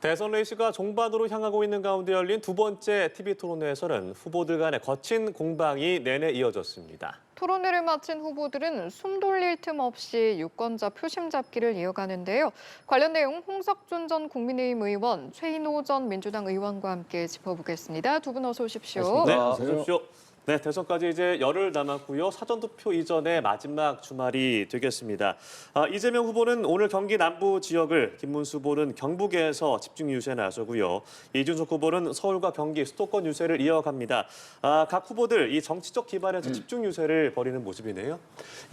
대선 레이스가 종반으로 향하고 있는 가운데 열린 두 번째 TV 토론회에서는 후보들 간의 거친 공방이 내내 이어졌습니다. 토론회를 마친 후보들은 숨 돌릴 틈 없이 유권자 표심 잡기를 이어가는데요. 관련 내용 홍석준 전 국민의힘 의원, 최인호 전 민주당 의원과 함께 짚어보겠습니다. 두 분 어서 오십시오. 네, 어서 오십시오. 네, 대선까지 이제 열흘 남았고요. 사전투표 이전의 마지막 주말이 되겠습니다. 이재명 후보는 오늘 경기 남부 지역을, 김문수 후보는 경북에서 집중 유세에 나서고요. 이준석 후보는 서울과 경기 수도권 유세를 이어갑니다. 각 후보들 이 정치적 기반에서 집중 유세를 벌이는 모습이네요.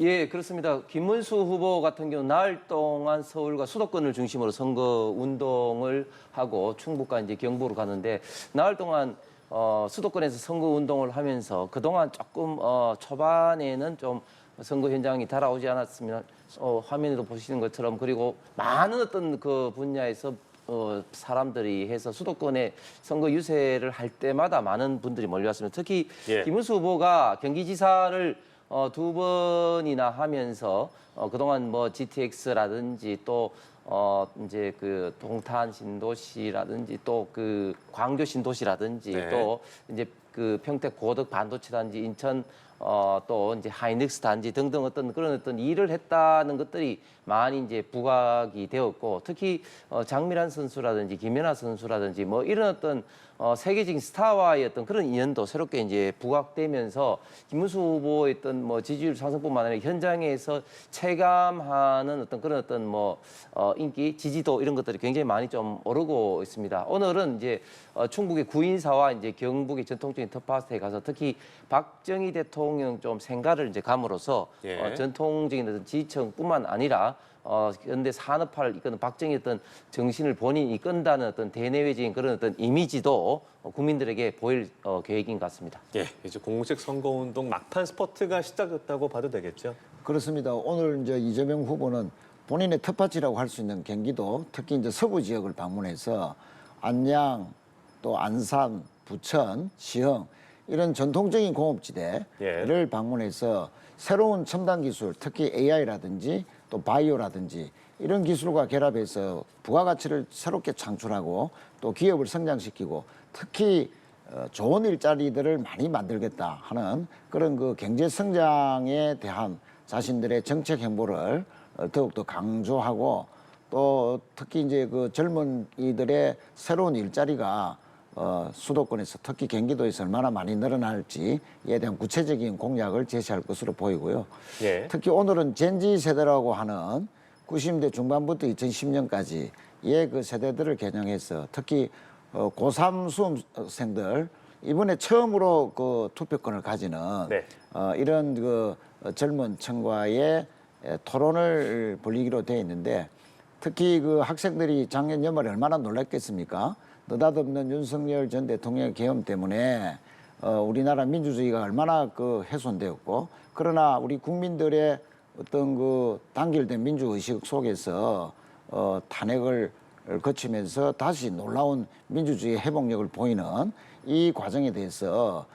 예, 그렇습니다. 김문수 후보 같은 경우는 나흘 동안 서울과 수도권을 중심으로 선거 운동을 하고 충북과 이제 경북으로 가는데 나흘 동안 수도권에서 선거 운동을 하면서 그동안 조금 초반에는 좀 선거 현장이 달아오지 않았으면 화면에도 보시는 것처럼 그리고 많은 어떤 그 분야에서 사람들이 해서 수도권에 선거 유세를 할 때마다 많은 분들이 몰려왔습니다. 특히 김문수 후보가 경기지사를 두 번이나 하면서 그동안 뭐 GTX라든지 또 이제 그 동탄 신도시라든지 또 그 광교 신도시라든지 또 이제 그 평택 고덕 반도체 단지 인천 또 이제 하이닉스 단지 등등 그런 일을 했다는 것들이 많이 이제 부각이 되었고 특히 장미란 선수라든지 김연아 선수라든지 뭐 이런 어떤 세계적인 스타와의 어떤 그런 인연도 새롭게 이제 부각되면서 김문수 후보의 어떤 뭐 지지율 상승뿐만 아니라 현장에서 체감하는 어떤 그런 어떤 뭐 인기, 지지도 이런 것들이 굉장히 많이 좀 오르고 있습니다. 오늘은 이제 충북의 구인사와 이제 경북의 전통적인 텃밭에 가서 특히 박정희 대통령 좀 생가를 이제 감으로써 전통적인 어떤 지지층뿐만 아니라 현대 산업화를 이끄는 박정희 어떤 정신을 본인이 이끈다는 어떤 대내외적인 그런 어떤 이미지도 국민들에게 보일 계획인 것 같습니다. 예, 이제 공식 선거운동 막판 스퍼트가 시작됐다고 봐도 되겠죠? 그렇습니다. 오늘 이제 이재명 후보는 본인의 텃밭이라고 할 수 있는 경기도, 특히 이제 서부 지역을 방문해서 안양, 또 안산, 부천, 시흥 이런 전통적인 공업지대를 방문해서 새로운 첨단 기술, 특히 AI라든지 또 바이오라든지 이런 기술과 결합해서 부가가치를 새롭게 창출하고 또 기업을 성장시키고 특히 좋은 일자리들을 많이 만들겠다 하는 그런 그 경제 성장에 대한 자신들의 정책 행보를 더욱더 강조하고 또 특히 이제 그 젊은 이들의 새로운 일자리가 수도권에서 특히 경기도에서 얼마나 많이 늘어날지에 대한 구체적인 공약을 제시할 것으로 보이고요. 특히 오늘은 젠지 세대라고 하는 90년대 중반부터 2010년까지의 그 세대들을 겨냥해서 특히 고3 수험생들 이번에 처음으로 그 투표권을 가지는 이런 그 젊은 층과의 토론을 벌이기로 되어 있는데 특히 그 학생들이 작년 연말에 얼마나 놀랐겠습니까? 느닷없는 윤석열 전 대통령의 계엄 때문에 우리나라 민주주의가 얼마나 그 훼손되었고 그러나 우리 국민들의 어떤 그 단결된 민주의식 속에서 탄핵을 거치면서 다시 놀라운 민주주의 회복력을 보이는 이 과정에 대해서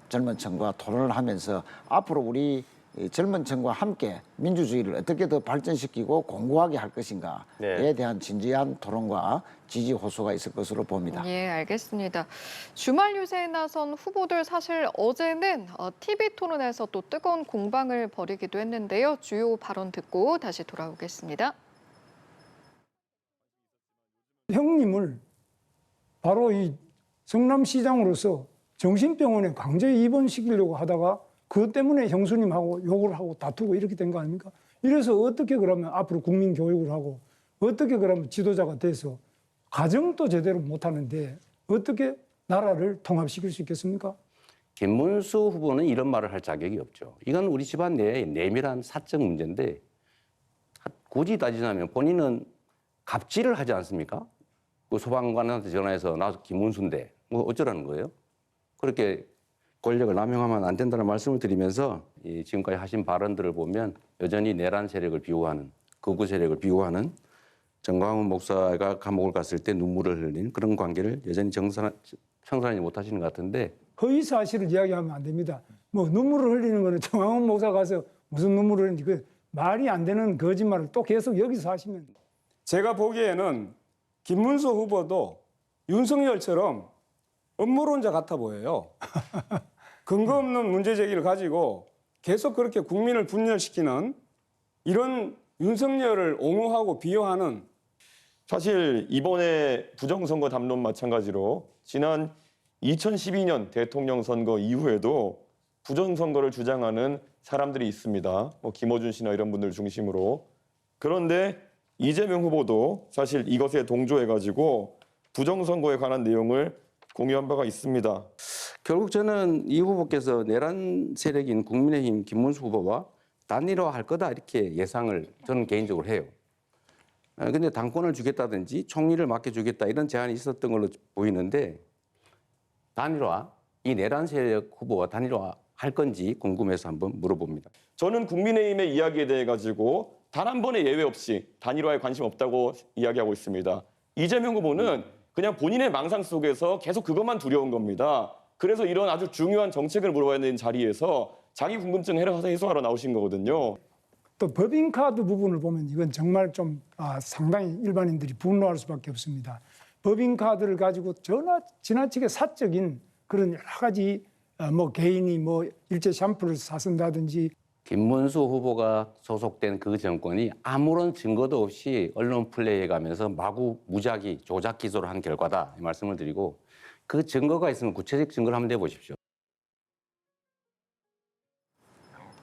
젊은 층과 토론을 하면서 앞으로 우리 젊은 층과 함께 민주주의를 어떻게 더 발전시키고 공고하게 할 것인가에 대한 진지한 토론과 지지 호소가 있을 것으로 봅니다. 예, 알겠습니다. 주말 유세에 나선 후보들 사실 어제는 TV 토론에서 또 뜨거운 공방을 벌이기도 했는데요. 주요 발언 듣고 다시 돌아오겠습니다. 형님을 바로 이 성남시장으로서 정신병원에 강제 입원시키려고 하다가 그것 때문에 형수님하고 욕을 하고 다투고 이렇게 된 거 아닙니까? 이래서 어떻게 그러면 앞으로 국민 교육을 하고 어떻게 그러면 지도자가 돼서 가정도 제대로 못하는데 어떻게 나라를 통합시킬 수 있겠습니까? 김문수 후보는 이런 말을 할 자격이 없죠. 이건 우리 집안 내의 내밀한 사적 문제인데 굳이 따지자면 본인은 갑질을 하지 않습니까? 그 소방관한테 전화해서 나 김문수인데 뭐 어쩌라는 거예요? 그렇게 권력을 남용하면 안 된다는 말씀을 드리면서 지금까지 하신 발언들을 보면 여전히 내란 세력을 비호하는 극우 세력을 비호하는 정광훈 목사가 감옥을 갔을 때 눈물을 흘린 그런 관계를 여전히 청산하지 못하시는 것 같은데 허위 사실을 이야기하면 안 됩니다. 뭐 눈물을 흘리는 거는 정황훈 목사 가서 무슨 눈물을 흘리는지 그 말이 안 되는 거짓말을 또 계속 여기서 하시면 제가 보기에는 김문수 후보도 윤석열처럼 업무론자 같아 보여요. 근거 없는 문제 제기를 가지고 계속 그렇게 국민을 분열시키는 이런 윤석열을 옹호하고 비호하는 사실 이번에 부정선거 담론 마찬가지로 지난 2012년 대통령 선거 이후에도 부정선거를 주장하는 사람들이 있습니다. 뭐 김어준 씨나 이런 분들 중심으로. 그런데 이재명 후보도 사실 이것에 동조해가지고 부정선거에 관한 내용을 공유한 바가 있습니다. 결국 저는 이 후보께서 내란 세력인 국민의힘 김문수 후보와 단일화할 거다 이렇게 예상을 저는 개인적으로 해요. 근데 당권을 주겠다든지 총리를 맡겨주겠다 이런 제안이 있었던 걸로 보이는데 단일화, 이 내란 세력 후보와 단일화 할 건지 궁금해서 한번 물어봅니다. 저는 국민의힘의 이야기에 대해 가지고 단 한 번의 예외 없이 단일화에 관심 없다고 이야기하고 있습니다. 이재명 후보는 그냥 본인의 망상 속에서 계속 그것만 두려운 겁니다. 그래서 이런 아주 중요한 정책을 물어봐야 되는 자리에서 자기 궁금증 해소하러 나오신 거거든요. 또 법인카드 부분을 보면 이건 정말 좀 상당히 일반인들이 분노할 수밖에 없습니다. 법인카드를 가지고 지나치게 사적인 그런 여러 가지 뭐 개인이 뭐 일제 샴푸를 사쓴다든지 김문수 후보가 소속된 그 정권이 아무런 증거도 없이 언론 플레이해가면서 마구 무작위 조작 기소를 한 결과다 이 말씀을 드리고 그 증거가 있으면 구체적 증거를 한번 내보십시오.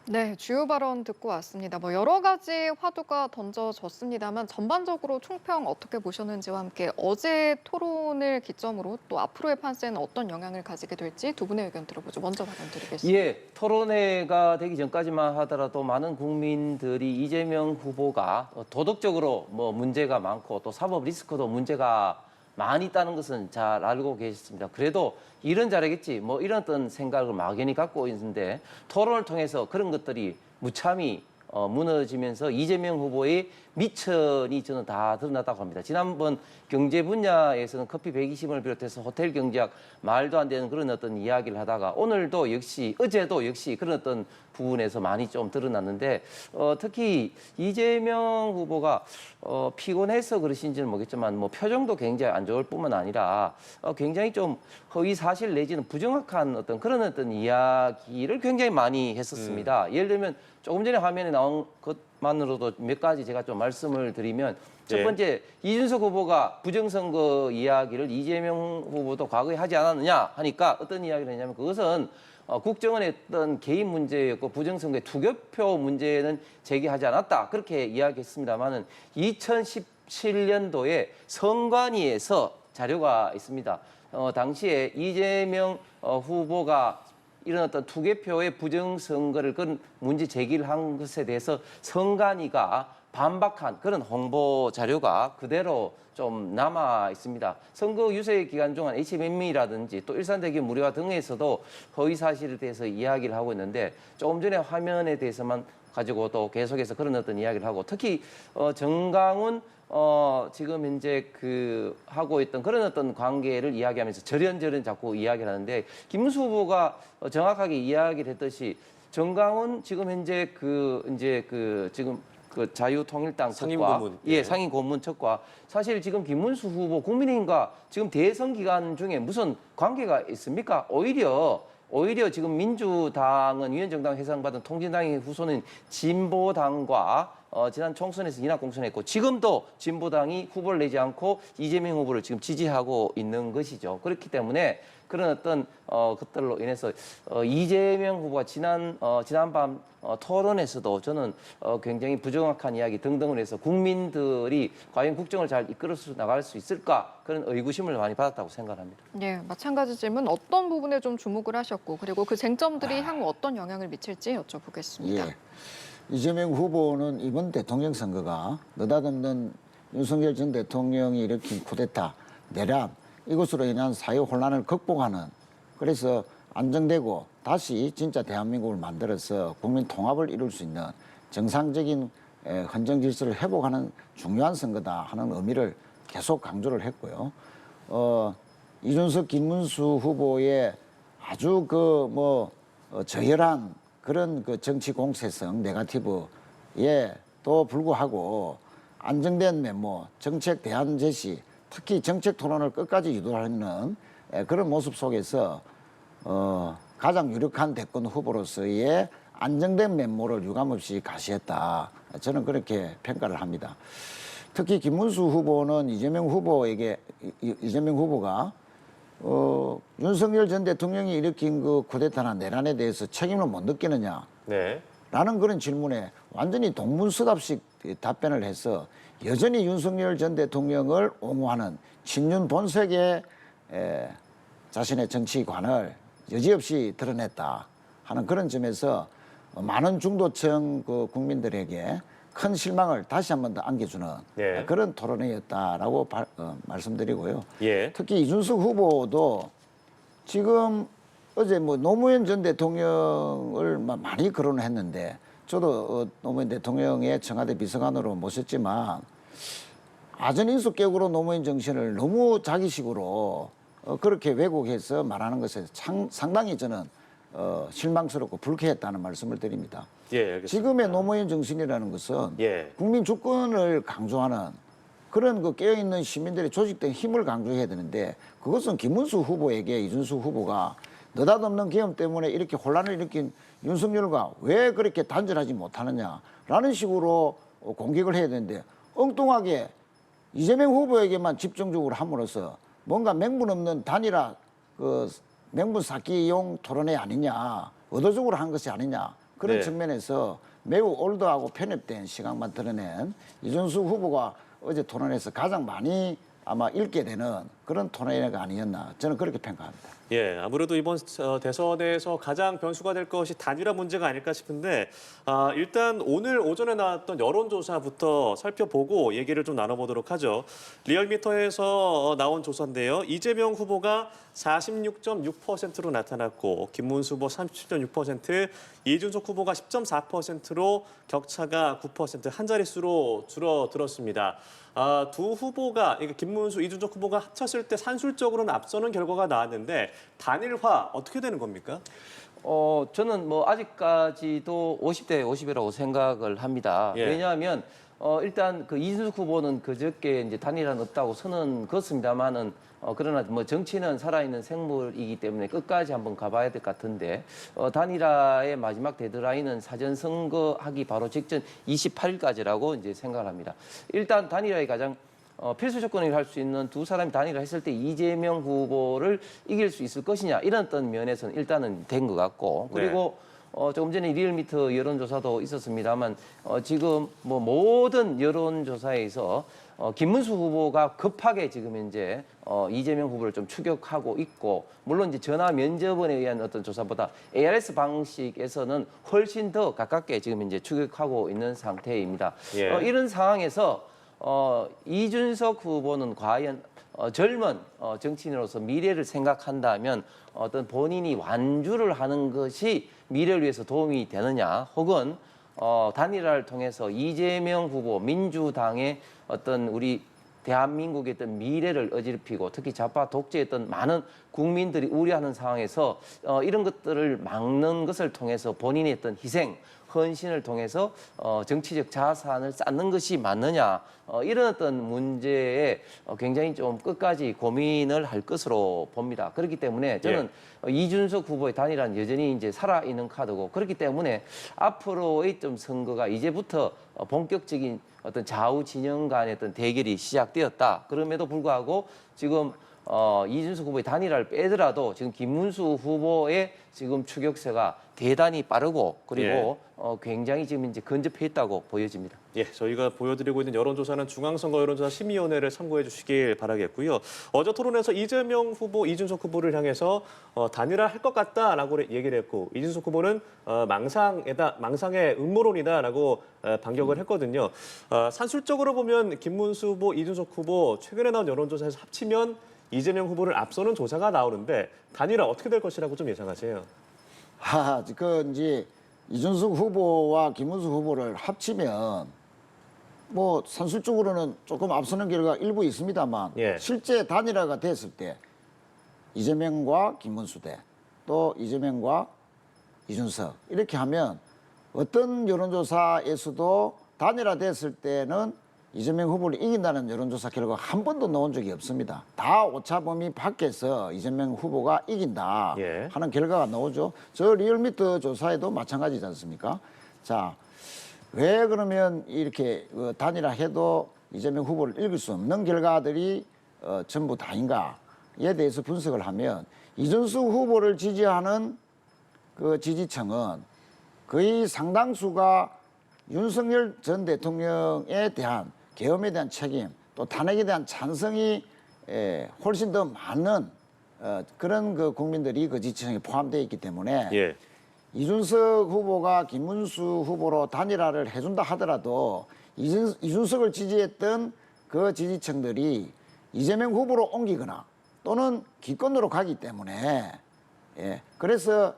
네, 주요 발언 듣고 왔습니다. 뭐 여러 가지 화두가 던져졌습니다만 전반적으로 총평 어떻게 보셨는지와 함께 어제 토론을 기점으로 또 앞으로의 판세는 어떤 영향을 가지게 될지 두 분의 의견 들어보죠. 먼저 발언 드리겠습니다. 예, 토론회가 되기 전까지만 하더라도 많은 국민들이 이재명 후보가 도덕적으로 뭐 문제가 많고 또 사법 리스크도 문제가 많이 있다는 것은 잘 알고 계셨습니다. 그래도 이런 잘하겠지 뭐 이런 어떤 생각을 막연히 갖고 있는데 토론을 통해서 그런 것들이 무참히 무너지면서 이재명 후보의 미천이 저는 다 드러났다고 합니다. 지난번 경제 분야에서는 커피 120원을 비롯해서 호텔 경제학 말도 안 되는 그런 어떤 이야기를 하다가 오늘도 역시 어제도 역시 그런 어떤 부분에서 많이 좀 드러났는데 특히 이재명 후보가 피곤해서 그러신지는 모르겠지만 뭐 표정도 굉장히 안 좋을 뿐만 아니라 굉장히 좀 허위 사실 내지는 부정확한 어떤 그런 어떤 이야기를 굉장히 많이 했었습니다. 예를 들면 조금 전에 화면에 나온 것만으로도 몇 가지 제가 좀 말씀을 드리면 첫 번째 이준석 후보가 부정선거 이야기를 이재명 후보도 과거에 하지 않았느냐 하니까 어떤 이야기를 했냐면 그것은 국정원의 어떤 개인 문제였고 부정선거의 투개표 문제는 제기하지 않았다 그렇게 이야기했습니다만은 2017년도에 선관위에서 자료가 있습니다. 당시에 이재명 후보가 이런 어떤 투개표의 부정선거를 그런 문제 제기를 한 것에 대해서 선관위가 반박한 그런 홍보 자료가 그대로 좀 남아 있습니다. 선거 유세 기간 동안 HMM이라든지 또 일산대교 무료화 등에서도 허위 사실에 대해서 이야기를 하고 있는데 조금 전에 화면에 대해서만 가지고 또 계속해서 그런 어떤 이야기를 하고 특히 정강훈 지금 현재 그 하고 있던 그런 어떤 관계를 이야기하면서 절연절연 자꾸 이야기를 하는데 김문수 후보가 정확하게 이야기를 했듯이 정강훈 지금 현재 지금 그 자유통일당 상임 측과 고문. 예, 상임 고문 측과 사실 지금 김문수 후보 국민의힘과 지금 대선 기간 중에 무슨 관계가 있습니까? 오히려 지금 민주당은 위원정당 해상받은 통진당의 후손인 진보당과 지난 총선에서 인하 공천했고 지금도 진보당이 후보를 내지 않고 이재명 후보를 지금 지지하고 있는 것이죠. 그렇기 때문에 그런 어떤 것들로 인해서 이재명 후보가 지난밤 토론에서도 저는 굉장히 부정확한 이야기 등등을 해서 국민들이 과연 국정을 잘 이끌어 나갈 수 있을까 그런 의구심을 많이 받았다고 생각합니다. 네, 마찬가지 질문 어떤 부분에 좀 주목을 하셨고 그리고 그 쟁점들이 향후 어떤 영향을 미칠지 여쭤보겠습니다. 예. 이재명 후보는 이번 대통령 선거가 느닷없는 윤석열 전 대통령이 일으킨 쿠데타, 내란 이것으로 인한 사회 혼란을 극복하는 그래서 안정되고 다시 진짜 대한민국을 만들어서 국민 통합을 이룰 수 있는 정상적인 헌정 질서를 회복하는 중요한 선거다 하는 의미를 계속 강조를 했고요. 이준석, 김문수 후보의 아주 저열한 그런 그 정치 공세성 네거티브에 또 불구하고 안정된 메모, 정책 대안 제시, 특히 정책 토론을 끝까지 유도하는 그런 모습 속에서 가장 유력한 대권 후보로서의 안정된 면모를 유감없이 가시했다. 저는 그렇게 평가를 합니다. 특히 김문수 후보는 이재명 후보가 윤석열 전 대통령이 일으킨 그 쿠데타나 내란에 대해서 책임을 못 느끼느냐 네. 라는 그런 질문에 완전히 동문서답식 답변을 해서 여전히 윤석열 전 대통령을 옹호하는 친윤 본색의 자신의 정치관을 여지없이 드러냈다 하는 그런 점에서 많은 중도층 그 국민들에게 큰 실망을 다시 한 번 더 안겨주는 네. 그런 토론회였다라고 말씀드리고요. 예. 특히 이준석 후보도 지금 어제 뭐 노무현 전 대통령을 많이 거론을 했는데 저도 노무현 대통령의 청와대 비서관으로 모셨지만 아전인수격으로 노무현 정신을 너무 자기식으로 그렇게 왜곡해서 말하는 것에 상당히 저는 실망스럽고 불쾌했다는 말씀을 드립니다. 예, 알겠습니다. 지금의 노무현 정신이라는 것은 예. 국민 주권을 강조하는 그런 그 깨어있는 시민들의 조직된 힘을 강조해야 되는데 그것은 김문수 후보에게 이준석 후보가 느닷없는 계엄 때문에 이렇게 혼란을 일으킨 윤석열과 왜 그렇게 단절하지 못하느냐라는 식으로 공격을 해야 되는데 엉뚱하게 이재명 후보에게만 집중적으로 함으로써 뭔가 맹분 없는 단일화 그 맹분 쌓기용 토론회 아니냐 의도적으로 한 것이 아니냐 그런 네. 측면에서 매우 올드하고 편협된 시각만 드러낸 이준석 후보가 어제 토론에서 가장 많이 아마 읽게 되는 그런 토론회가 아니었나 저는 그렇게 평가합니다. 예, 아무래도 이번 대선에서 가장 변수가 될 것이 단일화 문제가 아닐까 싶은데 일단 오늘 오전에 나왔던 여론조사부터 살펴보고 얘기를 좀 나눠보도록 하죠. 리얼미터에서 나온 조사인데요. 이재명 후보가 46.6%로 나타났고 김문수 후보 37.6%, 이준석 후보가 10.4%로 격차가 9% 한 자릿수로 줄어들었습니다. 두 후보가 그러니까 김문수, 이준석 후보가 합쳤을 때 산술적으로는 앞서는 결과가 나왔는데 단일화 어떻게 되는 겁니까? 저는 뭐 아직까지도 50대 50이라고 생각을 합니다. 예. 왜냐하면 일단 그 이준석 후보는 그저께 이제 단일화는 없다고 선은 그렇습니다만은 그러나 뭐 정치는 살아있는 생물이기 때문에 끝까지 한번 가봐야 될 것 같은데 단일화의 마지막 데드라인은 사전 선거하기 바로 직전 28일까지라고 이제 생각을 합니다. 일단 단일화의 가장 필수 조건을 할 수 있는 두 사람이 단일화 했을 때 이재명 후보를 이길 수 있을 것이냐 이런 어떤 면에서는 일단은 된 것 같고 그리고 조금 전에 리얼미터 여론조사도 있었습니다만 지금 뭐 모든 여론조사에서 김문수 후보가 급하게 지금 현재 이재명 후보를 좀 추격하고 있고 물론 이제 전화 면접원에 의한 어떤 조사보다 ARS 방식에서는 훨씬 더 가깝게 지금 현재 추격하고 있는 상태입니다. 예. 이런 상황에서 이준석 후보는 과연 젊은 정치인으로서 미래를 생각한다면 어떤 본인이 완주를 하는 것이 미래를 위해서 도움이 되느냐 혹은 단일화를 통해서 이재명 후보 민주당의 어떤 우리 대한민국의 어떤 미래를 어지럽히고 특히 좌파 독재했던 많은 국민들이 우려하는 상황에서 이런 것들을 막는 것을 통해서 본인의 어떤 희생 헌신을 통해서 정치적 자산을 쌓는 것이 맞느냐 이런 어떤 문제에 굉장히 좀 끝까지 고민을 할 것으로 봅니다. 그렇기 때문에 저는 이준석 후보의 단일화는 여전히 이제 살아있는 카드고 그렇기 때문에 앞으로의 좀 선거가 이제부터 본격적인 어떤 좌우 진영 간의 어떤 대결이 시작되었다. 그럼에도 불구하고 지금 이준석 후보의 단일화를 빼더라도 지금 김문수 후보의 지금 추격세가 대단히 빠르고 그리고 굉장히 지금 이제 근접해 있다고 보여집니다. 예, 저희가 보여드리고 있는 여론조사는 중앙선거 여론조사 심의위원회를 참고해 주시길 바라겠고요. 어제 토론에서 이재명 후보, 이준석 후보를 향해서 단일화할 것 같다라고 얘기를 했고 이준석 후보는 망상의 음모론이다라고 반격을 했거든요. 산술적으로 보면 김문수 후보, 이준석 후보 최근에 나온 여론조사에서 합치면 이재명 후보를 앞서는 조사가 나오는데 단일화 어떻게 될 것이라고 좀 예상하세요? 이제 이준석 후보와 김문수 후보를 합치면 뭐 산술적으로는 조금 앞서는 결과가 일부 있습니다만 실제 단일화가 됐을 때 이재명과 김문수 대 또 이재명과 이준석 이렇게 하면 어떤 여론조사에서도 단일화 됐을 때는 이재명 후보를 이긴다는 여론조사 결과 한 번도 나온 적이 없습니다. 다 오차 범위 밖에서 이재명 후보가 이긴다 예. 하는 결과가 나오죠. 저 리얼미터 조사에도 마찬가지지 않습니까? 자, 왜 그러면 이렇게 단일화해도 이재명 후보를 이길 수 없는 결과들이 전부 다인가에 대해서 분석을 하면 이준수 후보를 지지하는 그 지지층은 거의 상당수가 윤석열 전 대통령에 대한 계엄에 대한 책임 또 탄핵에 대한 찬성이 훨씬 더 많은 그런 그 국민들이 그 지지층에 포함되어 있기 때문에 예. 이준석 후보가 김문수 후보로 단일화를 해준다 하더라도 이준석을 지지했던 그 지지층들이 이재명 후보로 옮기거나 또는 기권으로 가기 때문에 그래서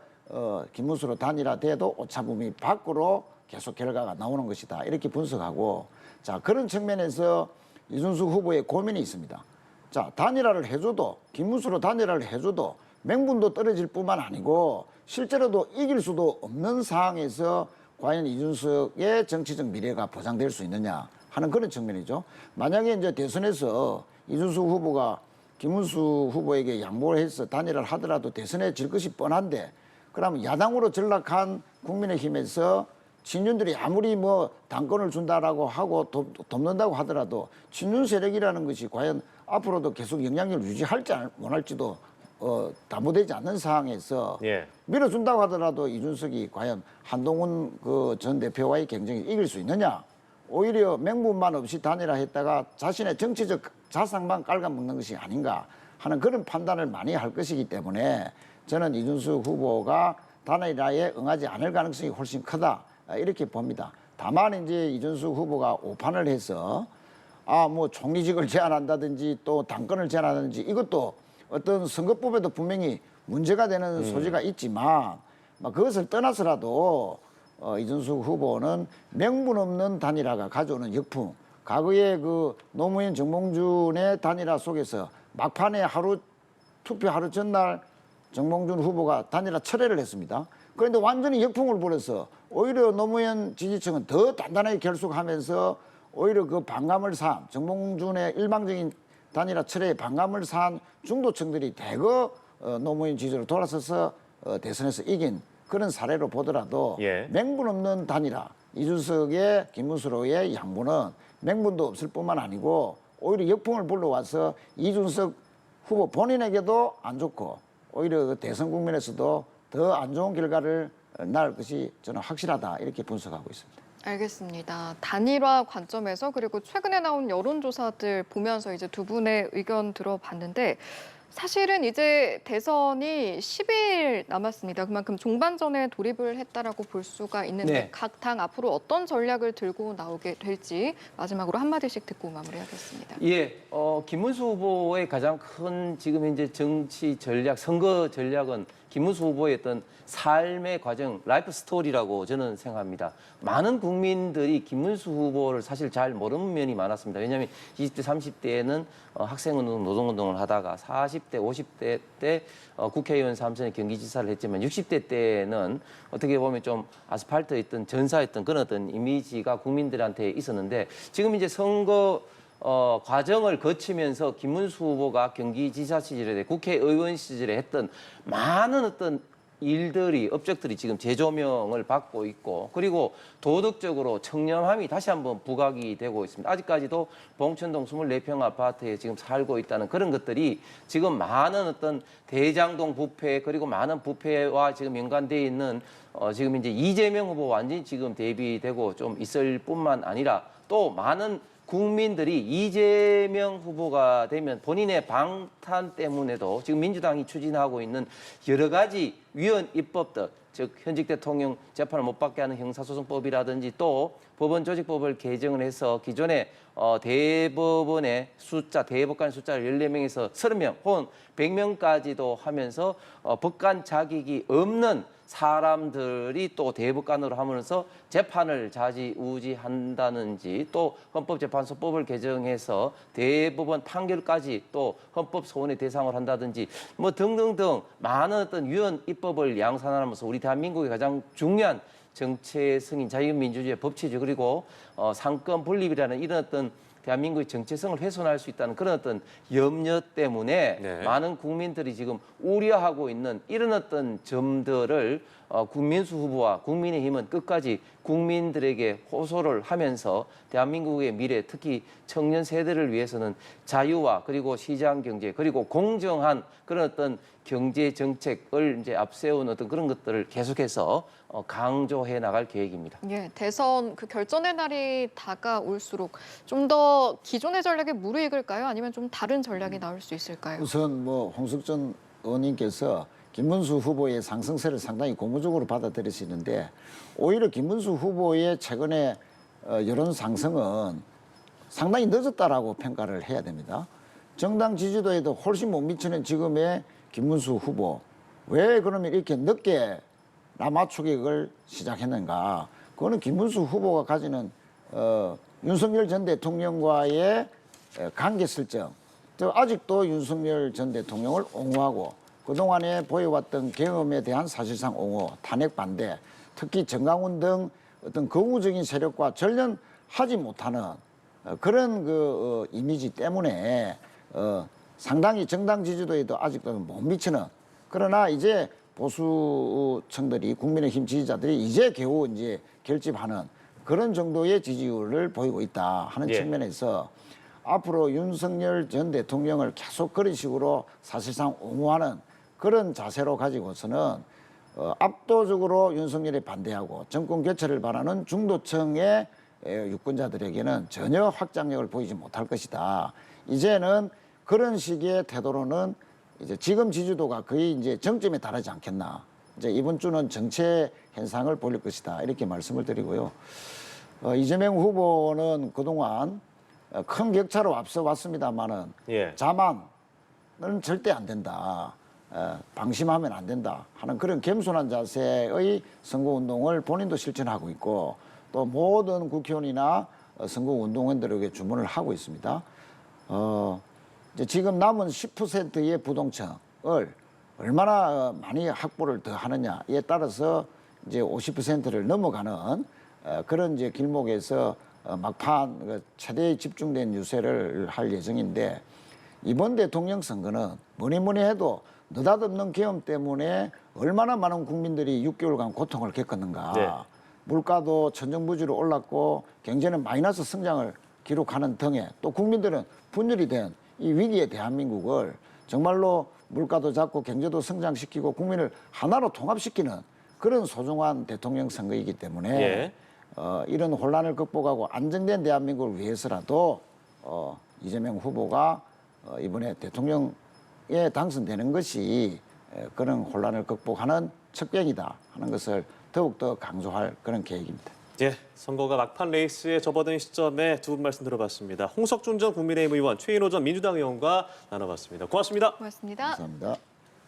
김문수로 단일화돼도 오차범위 밖으로 계속 결과가 나오는 것이다 이렇게 분석하고 자 그런 측면에서 이준석 후보의 고민이 있습니다. 자 단일화를 해줘도 김문수로 단일화를 해줘도 명분도 떨어질 뿐만 아니고 실제로도 이길 수도 없는 상황에서 과연 이준석의 정치적 미래가 보장될 수 있느냐 하는 그런 측면이죠. 만약에 이제 대선에서 이준석 후보가 김문수 후보에게 양보를 해서 단일화를 하더라도 대선에 질 것이 뻔한데 그러면 야당으로 전락한 국민의힘에서 친윤들이 아무리 뭐 당권을 준다라고 하고 돕는다고 하더라도 친윤 세력이라는 것이 과연 앞으로도 계속 영향력을 유지할지 못할지도 담보되지 않는 상황에서 예. 밀어준다고 하더라도 이준석이 과연 한동훈 그 전 대표와의 경쟁에 이길 수 있느냐? 오히려 명분만 없이 단일화했다가 자신의 정치적 자산만 깔아먹는 것이 아닌가 하는 그런 판단을 많이 할 것이기 때문에 저는 이준석 후보가 단일화에 응하지 않을 가능성이 훨씬 크다 이렇게 봅니다. 다만 이제 이준석 후보가 오판을 해서 뭐 총리직을 제안한다든지 또 당권을 제안하든지 이것도 어떤 선거법에도 분명히 문제가 되는 소지가 있지만 그것을 떠나서라도 이준석 후보는 명분 없는 단일화가 가져오는 역풍 과거에 그 노무현 정몽준의 단일화 속에서 막판에 투표 하루 전날 정몽준 후보가 단일화 철회를 했습니다. 그런데 완전히 역풍을 불어서 오히려 노무현 지지층은 더 단단하게 결속하면서 오히려 그 반감을 산 정몽준의 일방적인 단일화 철회에 반감을 산 중도층들이 대거 노무현 지지로 돌아서서 대선에서 이긴 그런 사례로 보더라도 예. 명분 없는 단일화 이준석의 김문수로의 양보는 명분도 없을 뿐만 아니고 오히려 역풍을 불러와서 이준석 후보 본인에게도 안 좋고 오히려 그 대선 국면에서도 더 안 좋은 결과를 낳을 것이 저는 확실하다 이렇게 분석하고 있습니다. 알겠습니다. 단일화 관점에서 그리고 최근에 나온 여론조사들 보면서 이제 두 분의 의견 들어봤는데 사실은 이제 대선이 10일 남았습니다. 그만큼 종반전에 돌입을 했다라고 볼 수가 있는데 네. 각 당 앞으로 어떤 전략을 들고 나오게 될지 마지막으로 한마디씩 듣고 마무리하겠습니다. 예, 김문수 후보의 가장 큰 지금 현재 정치 전략, 선거 전략은 김문수 후보의 어떤 삶의 과정, 라이프 스토리라고 저는 생각합니다. 많은 국민들이 김문수 후보를 사실 잘 모르는 면이 많았습니다. 왜냐하면 20대, 30대에는 학생운동, 노동운동을 하다가 40대, 50대 때 국회의원 3선에 경기지사를 했지만 60대 때는 어떻게 보면 좀 아스팔트에 있던 전사했던 그런 어떤 이미지가 국민들한테 있었는데 지금 이제 선거 과정을 거치면서 김문수 후보가 경기지사 시절에 국회의원 시절에 했던 많은 어떤 일들이 업적들이 지금 재조명을 받고 있고 그리고 도덕적으로 청렴함이 다시 한번 부각이 되고 있습니다. 아직까지도 봉천동 24평 아파트에 지금 살고 있다는 그런 것들이 지금 많은 어떤 대장동 부패 그리고 많은 부패와 지금 연관되어 있는 지금 이제 이재명 후보 완전히 지금 대비되고 좀 있을 뿐만 아니라 또 많은 국민들이 이재명 후보가 되면 본인의 방탄 때문에도 지금 민주당이 추진하고 있는 여러 가지 위헌 입법들, 즉 현직 대통령 재판을 못 받게 하는 형사소송법이라든지 또 법원 조직법을 개정을 해서 기존에 대법원의 숫자, 대법관 숫자를 14명에서 30명 혹은 100명까지도 하면서 법관 자격이 없는 사람들이 또 대법관으로 하면서 재판을 좌지우지한다는지 또 헌법재판소법을 개정해서 대법원 판결까지 또 헌법 소원의 대상을 한다든지 뭐 등등등 많은 어떤 위헌 입법을 양산하면서 우리 대한민국의 가장 중요한 정체성인 자유민주주의 법치주의 그리고 상권 분립이라는 이런 어떤 대한민국의 정체성을 훼손할 수 있다는 그런 어떤 염려 때문에 네. 많은 국민들이 지금 우려하고 있는 이런 어떤 점들을 국민수 후보와 국민의힘은 끝까지 국민들에게 호소를 하면서 대한민국의 미래, 특히 청년 세대를 위해서는 자유와 그리고 시장 경제 그리고 공정한 그런 어떤 경제 정책을 이제 앞세운 어떤 그런 것들을 계속해서 강조해 나갈 계획입니다. 예, 대선 그 결전의 날이 다가올수록 좀 더 기존의 전략에 무르익을까요? 아니면 좀 다른 전략이 나올 수 있을까요? 우선 뭐 홍석천 의원님께서 김문수 후보의 상승세를 상당히 고무적으로 받아들이시는데 오히려 김문수 후보의 최근의 여론 상승은 상당히 늦었다라고 평가를 해야 됩니다. 정당 지지도에도 훨씬 못 미치는 지금의 김문수 후보 왜 그러면 이렇게 늦게 남아추격을 시작했는가? 그거는 김문수 후보가 가지는 윤석열 전 대통령과의 관계 설정, 또 아직도 윤석열 전 대통령을 옹호하고 그동안에 보여왔던 경험에 대한 사실상 옹호, 탄핵 반대, 특히 정강훈 등 어떤 거부적인 세력과 전련하지 못하는 그런 그 이미지 때문에 상당히 정당 지지도에도 아직도 못 미치는, 그러나 이제 보수층들이 국민의힘 지지자들이 이제 겨우 이제 결집하는 그런 정도의 지지율을 보이고 있다 하는 예. 측면에서 앞으로 윤석열 전 대통령을 계속 그런 식으로 사실상 옹호하는 그런 자세로 가지고서는 압도적으로 윤석열에 반대하고 정권 교체를 바라는 중도층의 유권자들에게는 전혀 확장력을 보이지 못할 것이다. 이제는 그런 식의 태도로는 이제 지금 지지도가 거의 이제 정점에 달하지 않겠나. 이제 이번 주는 정체 현상을 보일 것이다. 이렇게 말씀을 드리고요. 이재명 후보는 그동안 큰 격차로 앞서 왔습니다만은 예. 자만은 절대 안 된다. 방심하면 안 된다 하는 그런 겸손한 자세의 선거운동을 본인도 실천하고 있고 또 모든 국회의원이나 선거운동원들에게 주문을 하고 있습니다. 이제 지금 남은 10%의 부동층을 얼마나 많이 확보를 더 하느냐에 따라서 이제 50%를 넘어가는 그런 이제 길목에서 막판 최대의 집중된 유세를 할 예정인데 이번 대통령 선거는 뭐니 해도 느닷없는 계엄 때문에 얼마나 많은 국민들이 6개월간 고통을 겪었는가. 네. 물가도 천정부지로 올랐고 경제는 마이너스 성장을 기록하는 등에 또 국민들은 분열이 된 이 위기의 대한민국을 정말로 물가도 잡고 경제도 성장시키고 국민을 하나로 통합시키는 그런 소중한 대통령 선거이기 때문에 예. 이런 혼란을 극복하고 안정된 대한민국을 위해서라도 이재명 후보가 이번에 대통령에 당선되는 것이 그런 혼란을 극복하는 척벽이다 하는 것을 더욱더 강조할 그런 계획입니다. 예, 선거가 막판 레이스에 접어든 시점에 두 분 말씀 들어봤습니다. 홍석준 전 국민의힘 의원, 최인호 전 민주당 의원과 나눠봤습니다. 고맙습니다. 고맙습니다. 감사합니다.